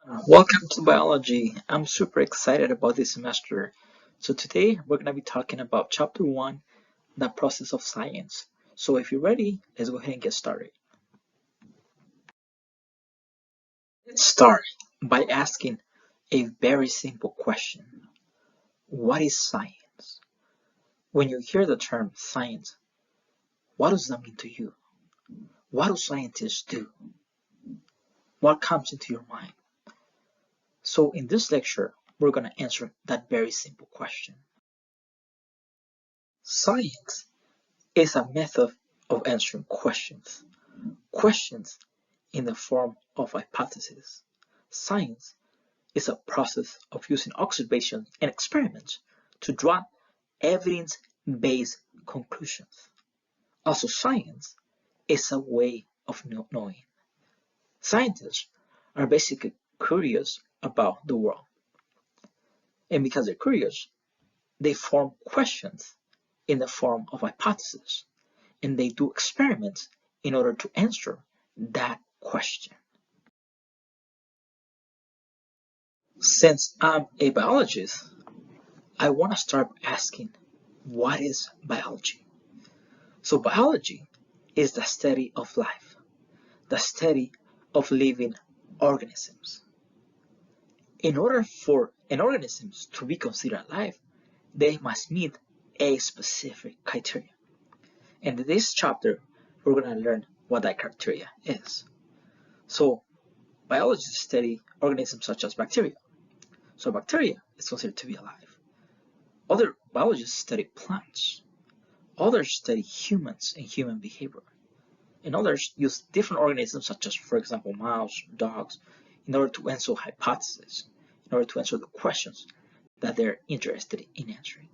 Welcome to biology. I'm super excited about this semester. So today we're going to be talking about chapter 1, the process of science. So if you're ready, let's go ahead and get started. Let's start by asking a very simple question. What is science? When you hear the term science, what does that mean to you? What do scientists do? What comes into your mind? So in this lecture, we're going to answer that very simple question. Science is a method of answering questions in the form of hypotheses. Science is a process of using observations and experiments to draw evidence-based conclusions. Also, science is a way of knowing. Scientists are basically curious about the world. And because they're curious, they form questions in the form of hypotheses. And they do experiments in order to answer that question. Since I'm a biologist, I want to start asking, what is biology? So biology is the study of life, the study of living organisms. In order for an organism to be considered alive, they must meet a specific criteria. And in this chapter, we're going to learn what that criteria is. So biologists study organisms such as bacteria. So bacteria is considered to be alive. Other biologists study plants. Others study humans and human behavior. And others use different organisms such as, for example, mouse, dogs, in order to answer hypotheses, in order to answer the questions that they're interested in answering.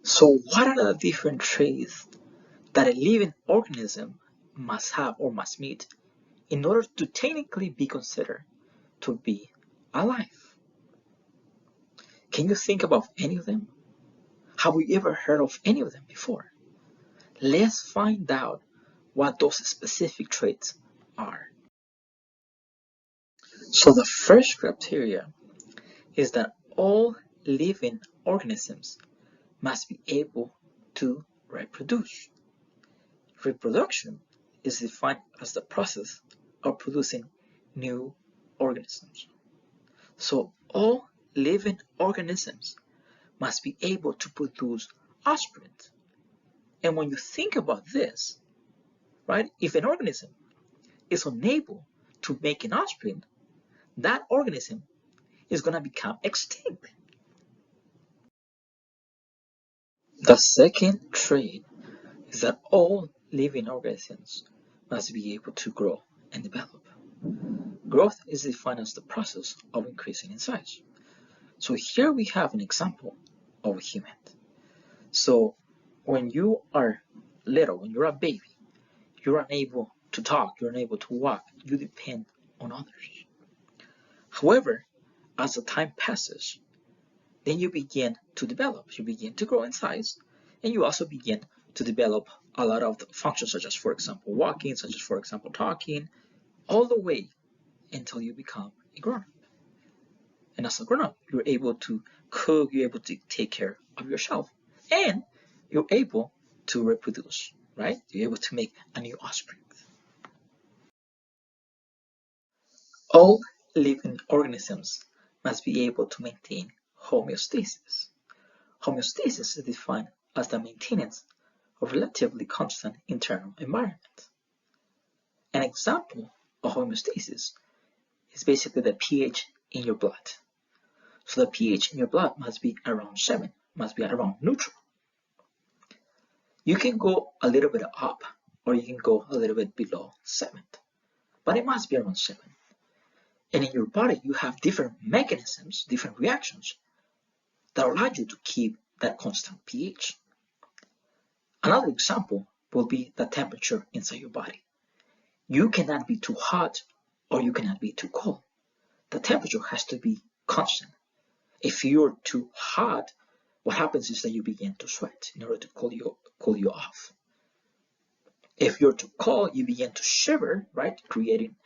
So what are the different traits that a living organism must have or must meet in order to technically be considered to be alive? Can you think about any of them? Have we ever heard of any of them before? Let's find out what those specific traits are. So the first criteria is that all living organisms must be able to reproduce. Reproduction is defined as the process of producing new organisms. So all living organisms must be able to produce offspring. And when you think about this, right, if an organism is unable to make an offspring, that organism is going to become extinct. The second trait is that all living organisms must be able to grow and develop. Growth is defined as the process of increasing in size. So here we have an example of a human. So when you are little, when you're a baby, you're unable to talk, you're unable to walk, you depend on others. However, as the time passes, then you begin to develop, you begin to grow in size, and you also begin to develop a lot of the functions such as, for example, walking, such as, for example, talking, all the way until you become a grown-up. And as a grown-up, you're able to cook, you're able to take care of yourself, and you're able to reproduce, right? You're able to make a new offspring. All living organisms must be able to maintain homeostasis. Homeostasis is defined as the maintenance of relatively constant internal environment. An example of homeostasis is basically the pH in your blood. So the pH in your blood must be around 7, must be around neutral. You can go a little bit up or you can go a little bit below 7, but it must be around 7. And in your body, you have different mechanisms, different reactions that allow you to keep that constant pH. Another example will be the temperature inside your body. You cannot be too hot or you cannot be too cold. The temperature has to be constant. If you're too hot, what happens is that you begin to sweat in order to cool you off. If you're too cold, you begin to shiver, right, creating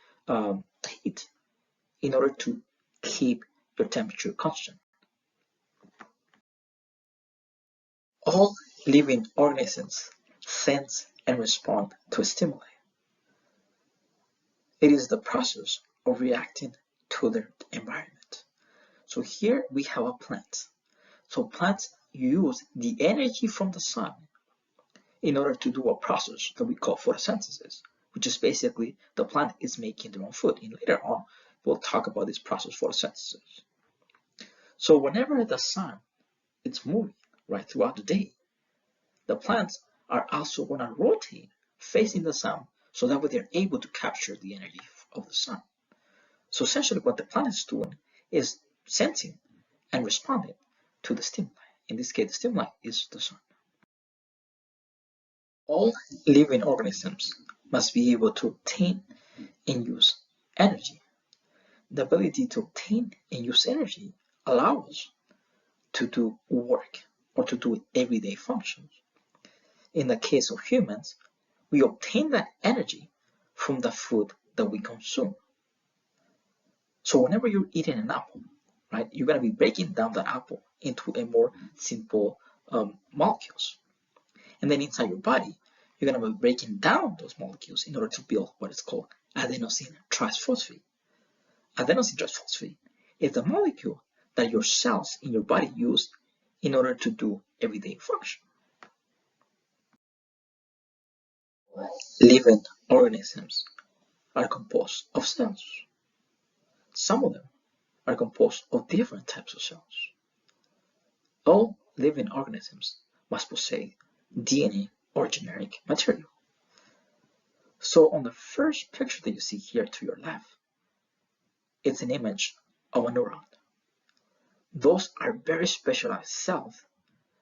heat in order to keep your temperature constant. All living organisms sense and respond to stimuli. It is the process of reacting to their environment. So here we have a plant. So plants use the energy from the sun in order to do a process that we call photosynthesis, which is basically the plant is making their own food. And later on, we'll talk about this process, photosynthesis. So whenever the sun is moving right throughout the day, the plants are also going to rotate facing the sun so that way they're able to capture the energy of the sun. So essentially what the plant is doing is sensing and responding to the stimuli. In this case, the stimuli is the sun. All living organisms must be able to obtain and use energy. The ability to obtain and use energy allows us to do work or to do everyday functions. In the case of humans, we obtain that energy from the food that we consume. So whenever you're eating an apple, right, you're going to be breaking down that apple into a more simple molecules. And then inside your body, you're going to be breaking down those molecules in order to build what is called adenosine triphosphate. Adenosine triphosphate is the molecule that your cells in your body use in order to do everyday function. Living organisms are composed of cells. Some of them are composed of different types of cells. All living organisms must possess DNA or genetic material. So on the first picture that you see here to your left, it's an image of a neuron. Those are very specialized cells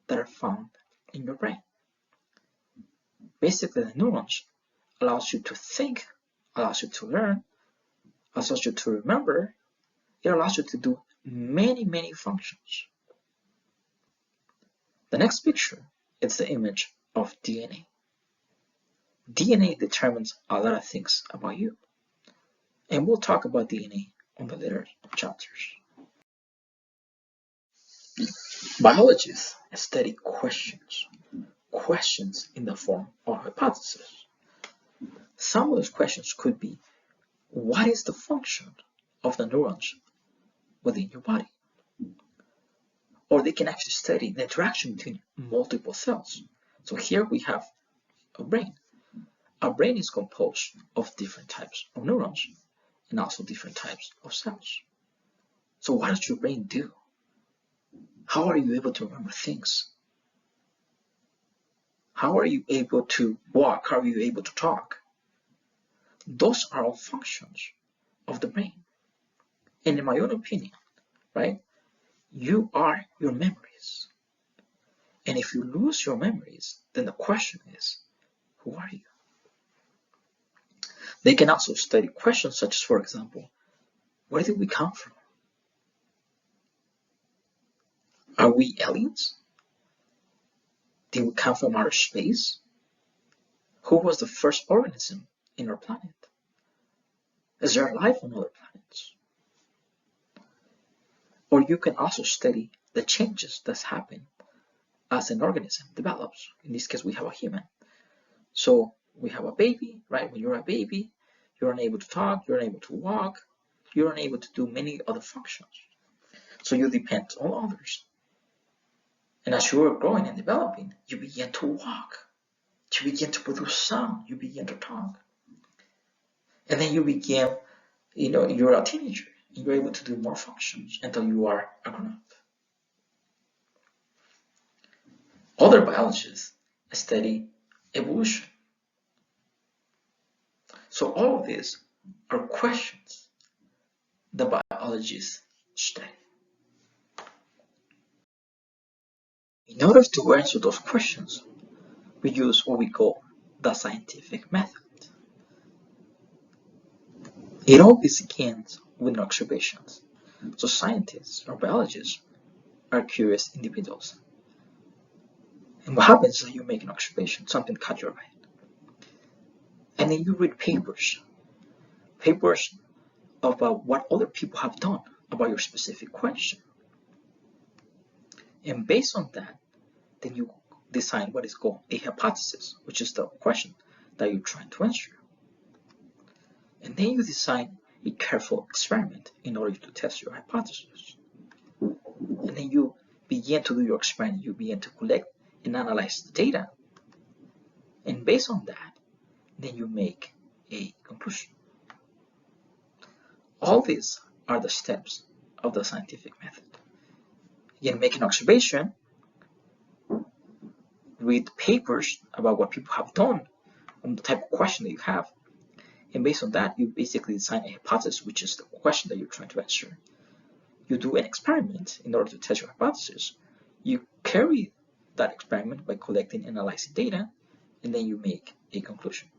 that are found in your brain. Basically, the neurons allows you to think, allows you to learn, allows you to remember. It allows you to do many functions. The next picture is the image of DNA. DNA determines a lot of things about you. And we'll talk about DNA on the later chapters. Biologists study questions in the form of hypotheses. Some of those questions could be, what is the function of the neurons within your body? Or they can actually study the interaction between multiple cells. So here we have a brain. Our brain is composed of different types of neurons and also different types of cells. So what does your brain do? How are you able to remember things? How are you able to walk? How are you able to talk? Those are all functions of the brain. And in my own opinion, right, you are your memories. And if you lose your memories, then the question is, who are you? They can also study questions such as, for example, where did we come from? Are we aliens? Did we come from outer space? Who was the first organism in our planet? Is there life on other planets? Or you can also study the changes that happen as an organism develops. In this case, we have a human. So we have a baby, right? When you're a baby, you're unable to talk, you're unable to walk, you're unable to do many other functions. So you depend on others. And as you are growing and developing, you begin to walk, you begin to produce sound, you begin to talk. And then you begin, you're a teenager, and you're able to do more functions until you are a grown-up. Other biologists study evolution. So all of these are questions the biologists study. In order to answer those questions, we use what we call the scientific method. It all begins with observations. So scientists or biologists are curious individuals. And what happens is you make an observation, something caught your eye. And then you read papers about what other people have done about your specific question. And based on that, then you design what is called a hypothesis, which is the question that you're trying to answer. And then you design a careful experiment in order to test your hypothesis. And then you begin to do your experiment. You begin to collect and analyze the data. And based on that, then you make a conclusion. All these are the steps of the scientific method. Again, make an observation, read papers about what people have done on the type of question that you have, and based on that, you basically design a hypothesis, which is the question that you're trying to answer. You do an experiment in order to test your hypothesis. You carry that experiment by collecting and analyzing data, and then you make a conclusion.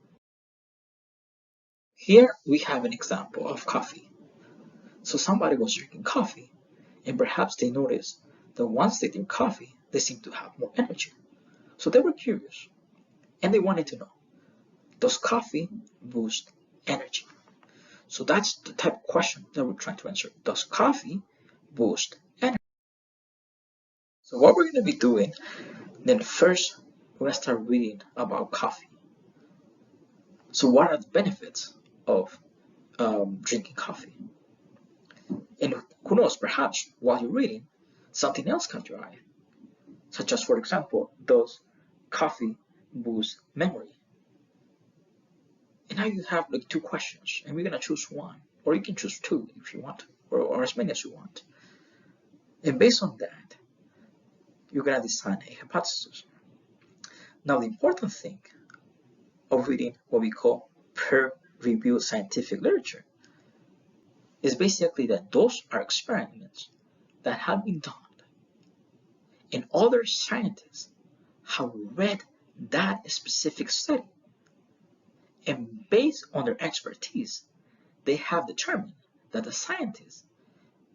Here we have an example of coffee. So somebody was drinking coffee, and perhaps they noticed that once they drink coffee, they seem to have more energy. So they were curious, and they wanted to know, does coffee boost energy? So that's the type of question that we're trying to answer. Does coffee boost energy? So what we're going to be doing, then first, we're going to start reading about coffee. So what are the benefits of drinking coffee? And who knows, perhaps while you're reading, something else caught your eye, such as, for example, does coffee boost memory? And now you have like two questions, and we're going to choose one, or you can choose two if you want, or as many as you want. And based on that, you're going to design a hypothesis. Now, the important thing of reading what we call peer-reviewed scientific literature is basically that those are experiments that have been done, and other scientists have read that specific study, and based on their expertise, they have determined that the scientists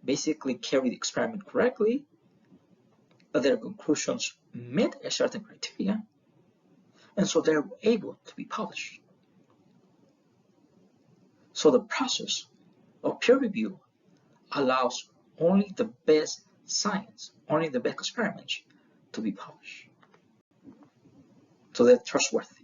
basically carried the experiment correctly, that their conclusions met a certain criteria, and so they're able to be published. So the process of peer review allows only the best science, only the best experiments to be published. So they're trustworthy.